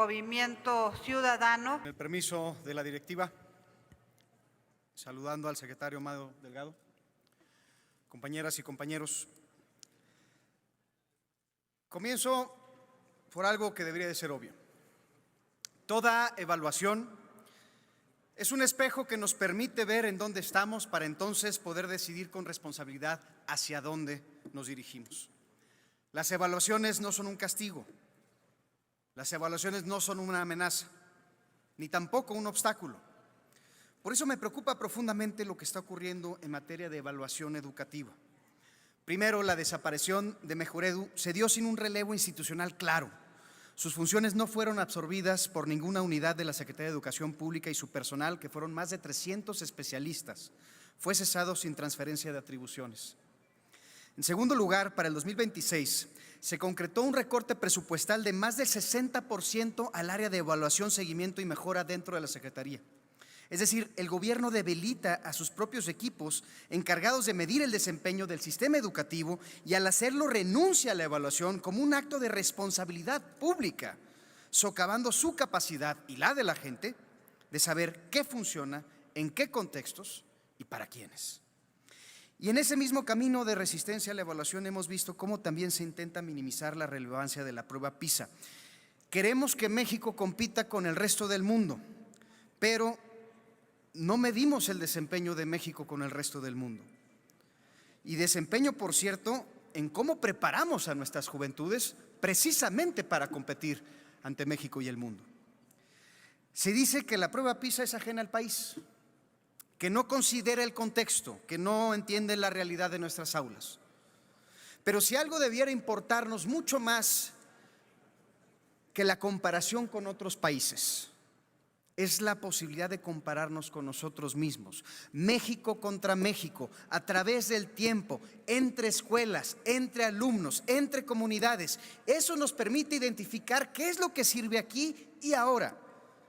Movimiento Ciudadano. Con el permiso de la directiva, saludando al secretario Amado Delgado, compañeras y compañeros, comienzo por algo que debería de ser obvio. Toda evaluación es un espejo que nos permite ver en dónde estamos para entonces poder decidir con responsabilidad hacia dónde nos dirigimos. Las evaluaciones no son un castigo, las evaluaciones no son una amenaza, ni tampoco un obstáculo. Por eso me preocupa profundamente lo que está ocurriendo en materia de evaluación educativa. Primero, la desaparición de Mejoredu se dio sin un relevo institucional claro. Sus funciones no fueron absorbidas por ninguna unidad de la Secretaría de Educación Pública y su personal, que fueron más de 300 especialistas. Fue cesado sin transferencia de atribuciones. En segundo lugar, para el 2026, se concretó un recorte presupuestal de más del 60% al área de evaluación, seguimiento y mejora dentro de la Secretaría. Es decir, el gobierno debilita a sus propios equipos encargados de medir el desempeño del sistema educativo y al hacerlo renuncia a la evaluación como un acto de responsabilidad pública, socavando su capacidad y la de la gente de saber qué funciona, en qué contextos y para quiénes. Y en ese mismo camino de resistencia a la evaluación hemos visto cómo también se intenta minimizar la relevancia de la prueba PISA. Queremos que México compita con el resto del mundo, pero no medimos el desempeño de México con el resto del mundo. Y desempeño, por cierto, en cómo preparamos a nuestras juventudes precisamente para competir ante México y el mundo. Se dice que la prueba PISA es ajena al país, que no considera el contexto, que no entiende la realidad de nuestras aulas. Pero si algo debiera importarnos mucho más que la comparación con otros países, es la posibilidad de compararnos con nosotros mismos, México contra México, a través del tiempo, entre escuelas, entre alumnos, entre comunidades. Eso nos permite identificar qué es lo que sirve aquí y ahora.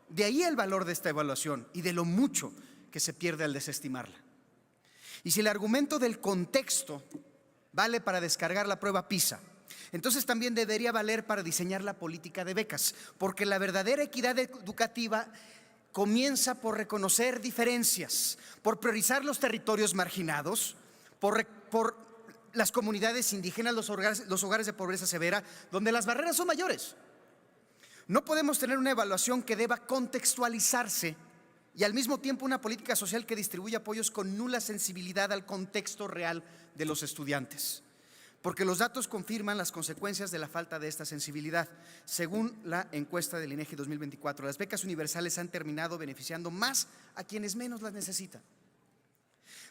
De ahí el valor de esta evaluación y de lo mucho que se pierde al desestimarla. Y si el argumento del contexto vale para descargar la prueba PISA, entonces también debería valer para diseñar la política de becas, porque la verdadera equidad educativa comienza por reconocer diferencias, por priorizar los territorios marginados, por las comunidades indígenas, los hogares de pobreza severa, donde las barreras son mayores. No podemos tener una evaluación que deba contextualizarse y al mismo tiempo una política social que distribuya apoyos con nula sensibilidad al contexto real de los estudiantes. Porque los datos confirman las consecuencias de la falta de esta sensibilidad. Según la encuesta del INEGI 2024, las becas universales han terminado beneficiando más a quienes menos las necesitan.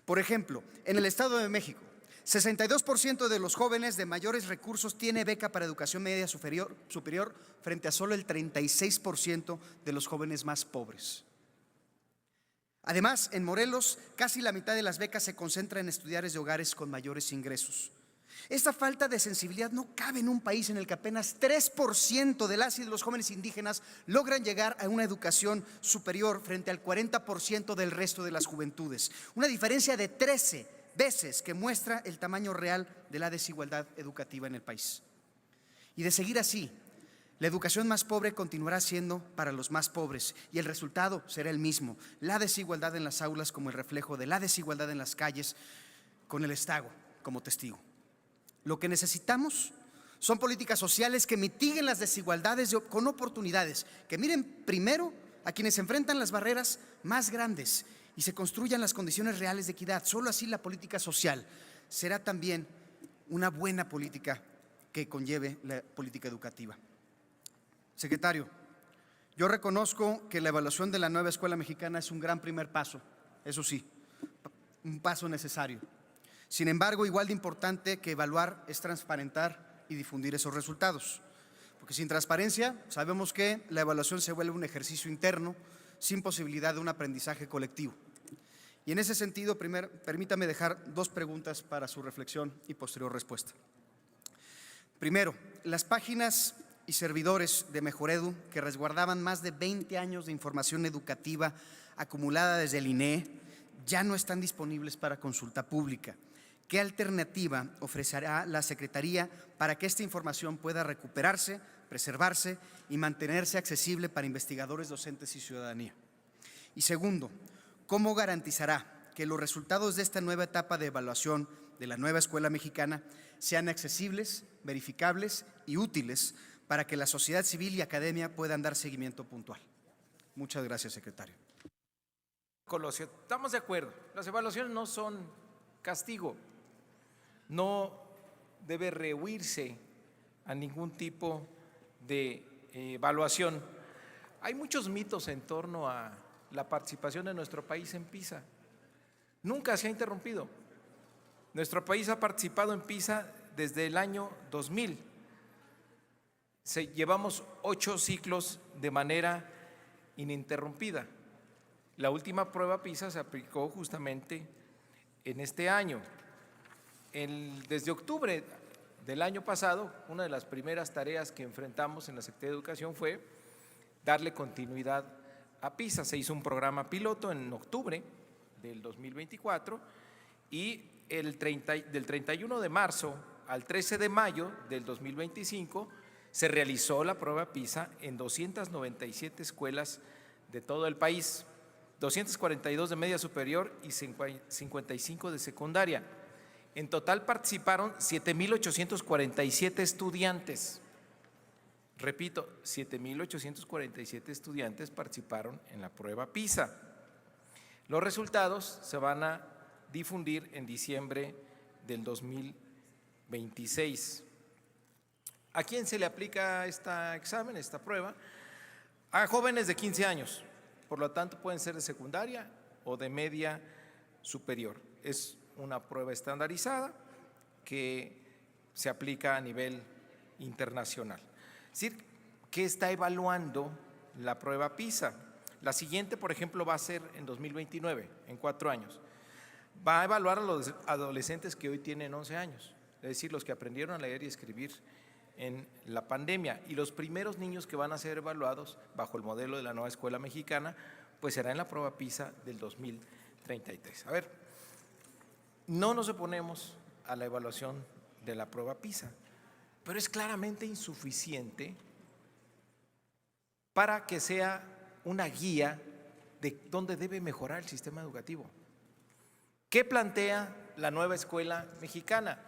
Por ejemplo, en el Estado de México, 62% de los jóvenes de mayores recursos tiene beca para educación media superior frente a solo el 36% de los jóvenes más pobres. Además, en Morelos, casi la mitad de las becas se concentra en estudiantes de hogares con mayores ingresos. Esta falta de sensibilidad no cabe en un país en el que apenas 3% de las y de los jóvenes indígenas logran llegar a una educación superior frente al 40% del resto de las juventudes. Una diferencia de 13 veces que muestra el tamaño real de la desigualdad educativa en el país. Y de seguir así, la educación más pobre continuará siendo para los más pobres y el resultado será el mismo: la desigualdad en las aulas como el reflejo de la desigualdad en las calles, con el Estado como testigo. Lo que necesitamos son políticas sociales que mitiguen las desigualdades con oportunidades, que miren primero a quienes enfrentan las barreras más grandes y se construyan las condiciones reales de equidad. Solo así la política social será también una buena política que conlleve la política educativa. Secretario, yo reconozco que la evaluación de la nueva escuela mexicana es un gran primer paso, eso sí, un paso necesario. Sin embargo, igual de importante que evaluar es transparentar y difundir esos resultados. Porque sin transparencia sabemos que la evaluación se vuelve un ejercicio interno sin posibilidad de un aprendizaje colectivo. Y en ese sentido, permítame dejar dos preguntas para su reflexión y posterior respuesta. Primero, las páginas y servidores de Mejoredu, que resguardaban más de 20 años de información educativa acumulada desde el INEE, ya no están disponibles para consulta pública. ¿Qué alternativa ofrecerá la Secretaría para que esta información pueda recuperarse preservarse y mantenerse accesible para investigadores, docentes y ciudadanía. Y segundo, ¿cómo garantizará que los resultados de esta nueva etapa de evaluación de la nueva escuela mexicana sean accesibles, verificables y útiles para que la sociedad civil y academia puedan dar seguimiento puntual? Muchas gracias, secretario. Colosio, estamos de acuerdo. Las evaluaciones no son castigo. No debe rehuirse a ningún tipo de evaluación. Hay muchos mitos en torno a la participación de nuestro país en PISA. Nunca se ha interrumpido. Nuestro país ha participado en PISA desde el año 2000. Llevamos 8 ciclos de manera ininterrumpida. La última prueba PISA se aplicó justamente en este año. Desde octubre del año pasado, una de las primeras tareas que enfrentamos en la Secretaría de Educación fue darle continuidad a PISA. Se hizo un programa piloto en octubre del 2024 y del 31 de marzo al 13 de mayo del 2025 se realizó la prueba PISA en 297 escuelas de todo el país, 242 de media superior y 55 de secundaria. En total participaron 7,847 estudiantes. Repito, 7,847 estudiantes participaron en la prueba PISA. Los resultados se van a difundir en diciembre del 2026. ¿A quién se le aplica este examen, esta prueba? A jóvenes de 15 años, por lo tanto pueden ser de secundaria o de media superior. Es una prueba estandarizada que se aplica a nivel internacional. Es decir, ¿qué está evaluando la prueba PISA? La siguiente, por ejemplo, va a ser en 2029, en 4 años. Va a evaluar a los adolescentes que hoy tienen 11 años, es decir, los que aprendieron a leer y escribir en la pandemia, y los primeros niños que van a ser evaluados bajo el modelo de la nueva escuela mexicana, pues será en la prueba PISA del 2033. A ver, no nos oponemos a la evaluación de la prueba PISA, pero es claramente insuficiente para que sea una guía de dónde debe mejorar el sistema educativo. ¿Qué plantea la nueva escuela mexicana?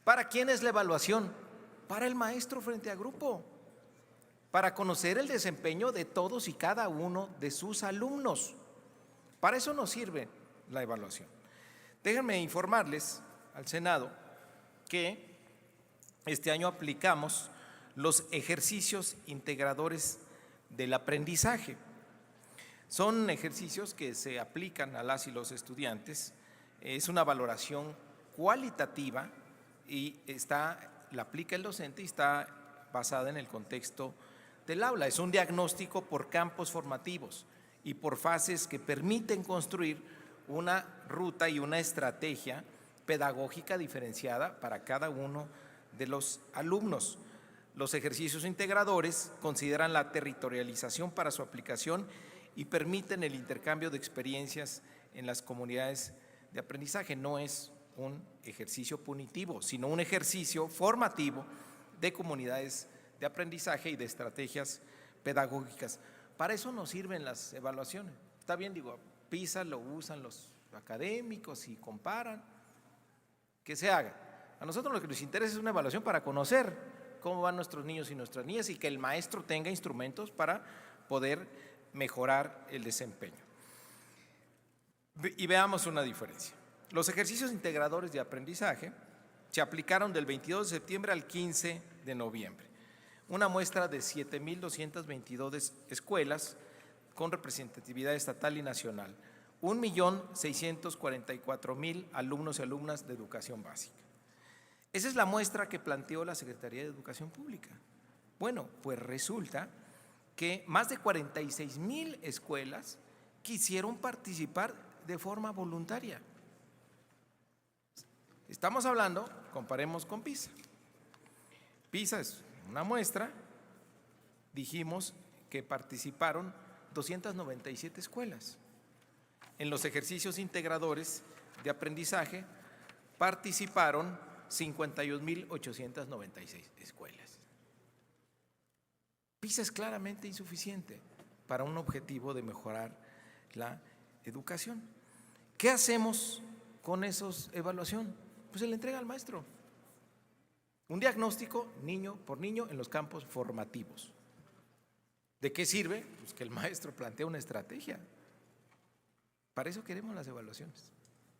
¿Para quién es la evaluación? Para el maestro frente a grupo, para conocer el desempeño de todos y cada uno de sus alumnos. Para eso nos sirve la evaluación. Déjenme informarles al Senado que este año aplicamos los ejercicios integradores del aprendizaje. Son ejercicios que se aplican a las y los estudiantes. Es una valoración cualitativa y la aplica el docente y está basada en el contexto del aula. Es un diagnóstico por campos formativos y por fases que permiten construir una ruta y una estrategia pedagógica diferenciada para cada uno de los alumnos. Los ejercicios integradores consideran la territorialización para su aplicación y permiten el intercambio de experiencias en las comunidades de aprendizaje. No es un ejercicio punitivo, sino un ejercicio formativo de comunidades de aprendizaje y de estrategias pedagógicas. Para eso nos sirven las evaluaciones. Está bien, digo, PISA lo usan los académicos y comparan, que se haga. A nosotros lo que nos interesa es una evaluación para conocer cómo van nuestros niños y nuestras niñas y que el maestro tenga instrumentos para poder mejorar el desempeño. Y veamos una diferencia. Los ejercicios integradores de aprendizaje se aplicaron del 22 de septiembre al 15 de noviembre. Una muestra de 7,222 escuelas con representatividad estatal y nacional. 1,644,000 alumnos y alumnas de educación básica. Esa es la muestra que planteó la Secretaría de Educación Pública. Bueno, pues resulta que más de 46,000 escuelas quisieron participar de forma voluntaria. Estamos hablando, comparemos con PISA. PISA es una muestra, dijimos que participaron 297 escuelas. En los ejercicios integradores de aprendizaje participaron 51,896 escuelas. PISA es claramente insuficiente para un objetivo de mejorar la educación. ¿Qué hacemos con esa evaluación? Pues se le entrega al maestro. Un diagnóstico niño por niño en los campos formativos. ¿De qué sirve? Pues que el maestro plantee una estrategia. Para eso queremos las evaluaciones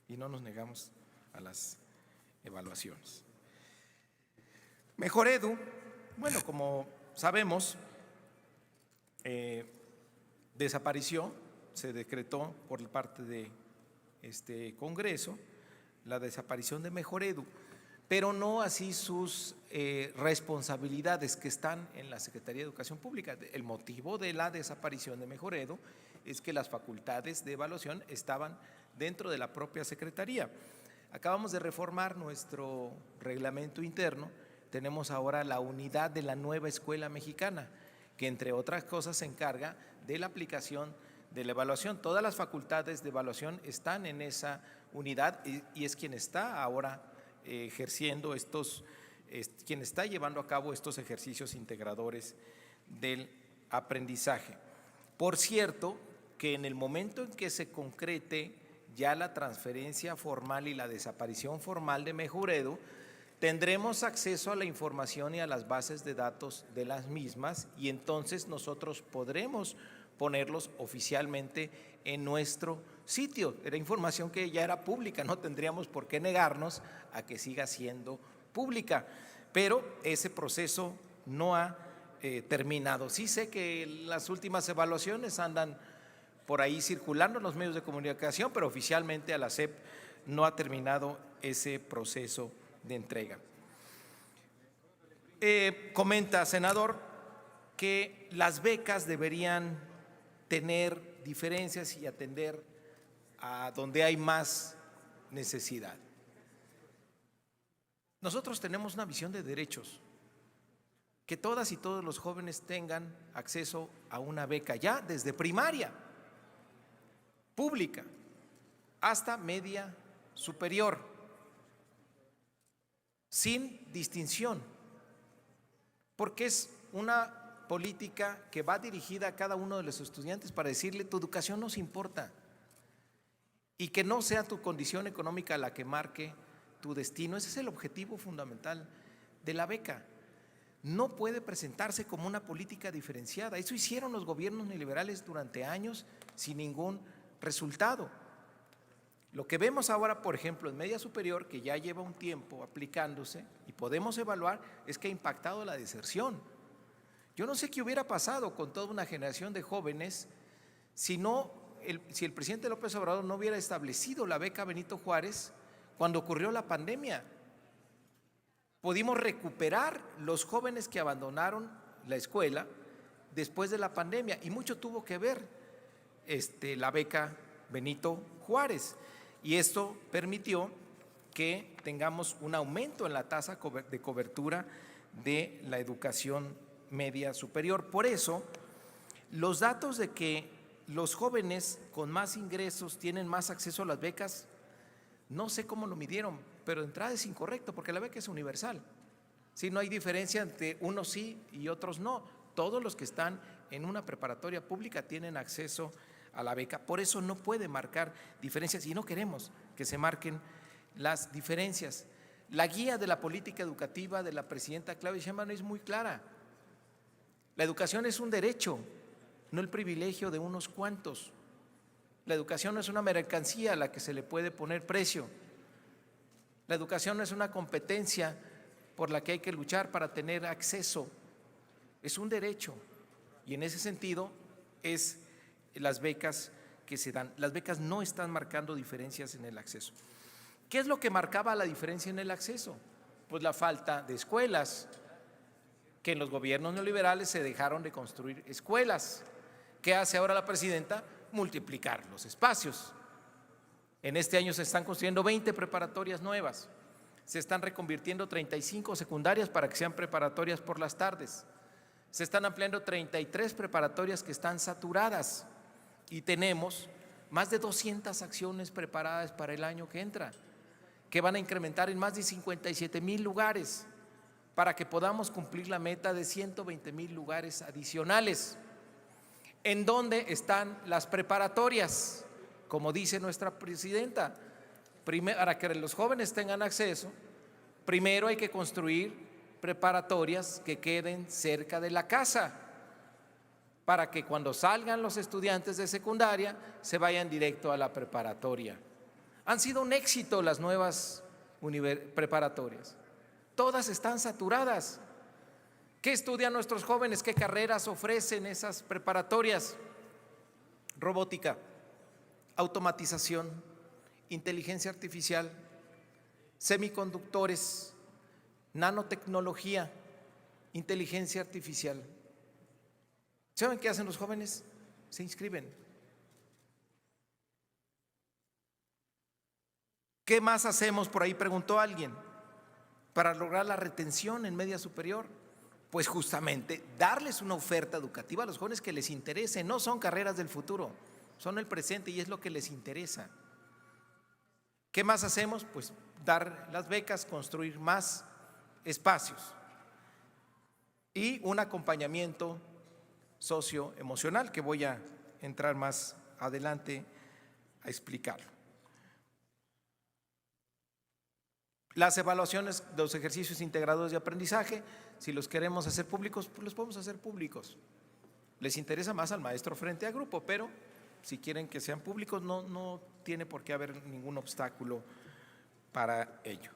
y no nos negamos a las evaluaciones. Mejor Edu, bueno, como sabemos, desapareció, se decretó por parte de este Congreso la desaparición de Mejor Edu, pero no así sus responsabilidades que están en la Secretaría de Educación Pública. El motivo de la desaparición de Mejor Edu es que las facultades de evaluación estaban dentro de la propia Secretaría. Acabamos de reformar nuestro reglamento interno, tenemos ahora la unidad de la nueva escuela mexicana, que entre otras cosas se encarga de la aplicación de la evaluación. Todas las facultades de evaluación están en esa unidad y es quien está ahora ejerciendo quien está llevando a cabo estos ejercicios integradores del aprendizaje. Por cierto, que en el momento en que se concrete ya la transferencia formal y la desaparición formal de Mejor Edu, tendremos acceso a la información y a las bases de datos de las mismas y entonces nosotros podremos ponerlos oficialmente en nuestro sitio. Era información que ya era pública, no tendríamos por qué negarnos a que siga siendo pública, pero ese proceso no ha terminado. Sí sé que las últimas evaluaciones andan por ahí circulando en los medios de comunicación, pero oficialmente a la SEP no ha terminado ese proceso de entrega. Comenta, senador, que las becas deberían tener diferencias y atender a donde hay más necesidad. Nosotros tenemos una visión de derechos, que todas y todos los jóvenes tengan acceso a una beca ya desde primaria, pública, hasta media superior, sin distinción, porque es una política que va dirigida a cada uno de los estudiantes para decirle: tu educación nos importa, y que no sea tu condición económica la que marque tu destino. Ese es el objetivo fundamental de la beca. No puede presentarse como una política diferenciada. Eso hicieron los gobiernos neoliberales durante años sin ningún resultado. Lo que vemos ahora, por ejemplo, en media superior, que ya lleva un tiempo aplicándose y podemos evaluar, es que ha impactado la deserción. Yo no sé qué hubiera pasado con toda una generación de jóvenes si el presidente López Obrador no hubiera establecido la beca Benito Juárez cuando ocurrió la pandemia. Pudimos recuperar los jóvenes que abandonaron la escuela después de la pandemia y mucho tuvo que ver la beca Benito Juárez, y esto permitió que tengamos un aumento en la tasa de cobertura de la educación media superior. Por eso, los datos de que los jóvenes con más ingresos tienen más acceso a las becas, no sé cómo lo midieron, pero de entrada es incorrecto, porque la beca es universal. Si no hay diferencia entre unos sí y otros no, todos los que están en una preparatoria pública tienen acceso a la beca. Por eso no puede marcar diferencias y no queremos que se marquen las diferencias. La guía de la política educativa de la presidenta Claudia Sheinbaum es muy clara. La educación es un derecho, no el privilegio de unos cuantos. La educación no es una mercancía a la que se le puede poner precio. La educación no es una competencia por la que hay que luchar para tener acceso. Es un derecho, y en ese sentido es las becas que se dan. Las becas no están marcando diferencias en el acceso. ¿Qué es lo que marcaba la diferencia en el acceso? Pues la falta de escuelas, que en los gobiernos neoliberales se dejaron de construir escuelas. ¿Qué hace ahora la presidenta? Multiplicar los espacios. En este año se están construyendo 20 preparatorias nuevas, se están reconvirtiendo 35 secundarias para que sean preparatorias por las tardes, se están ampliando 33 preparatorias que están saturadas y tenemos más de 200 acciones preparadas para el año que entra, que van a incrementar en más de 57,000 lugares para que podamos cumplir la meta de 120,000 lugares adicionales. ¿En dónde están las preparatorias? Como dice nuestra presidenta, para que los jóvenes tengan acceso, primero hay que construir preparatorias que queden cerca de la casa, para que cuando salgan los estudiantes de secundaria se vayan directo a la preparatoria. Han sido un éxito las nuevas preparatorias. Todas están saturadas. ¿Qué estudian nuestros jóvenes? ¿Qué carreras ofrecen esas preparatorias? Robótica, automatización, inteligencia artificial, semiconductores, nanotecnología, inteligencia artificial. ¿Saben qué hacen los jóvenes? Se inscriben. ¿Qué más hacemos? Por ahí preguntó alguien, para lograr la retención en media superior. Pues justamente darles una oferta educativa a los jóvenes que les interese. No son carreras del futuro, son el presente y es lo que les interesa. ¿Qué más hacemos? Pues dar las becas, construir más espacios y un acompañamiento socioemocional que voy a entrar más adelante a explicarlo. Las evaluaciones de los ejercicios integrados de aprendizaje, si los queremos hacer públicos, pues los podemos hacer públicos. Les interesa más al maestro frente a grupo, pero si quieren que sean públicos no tiene por qué haber ningún obstáculo para ello.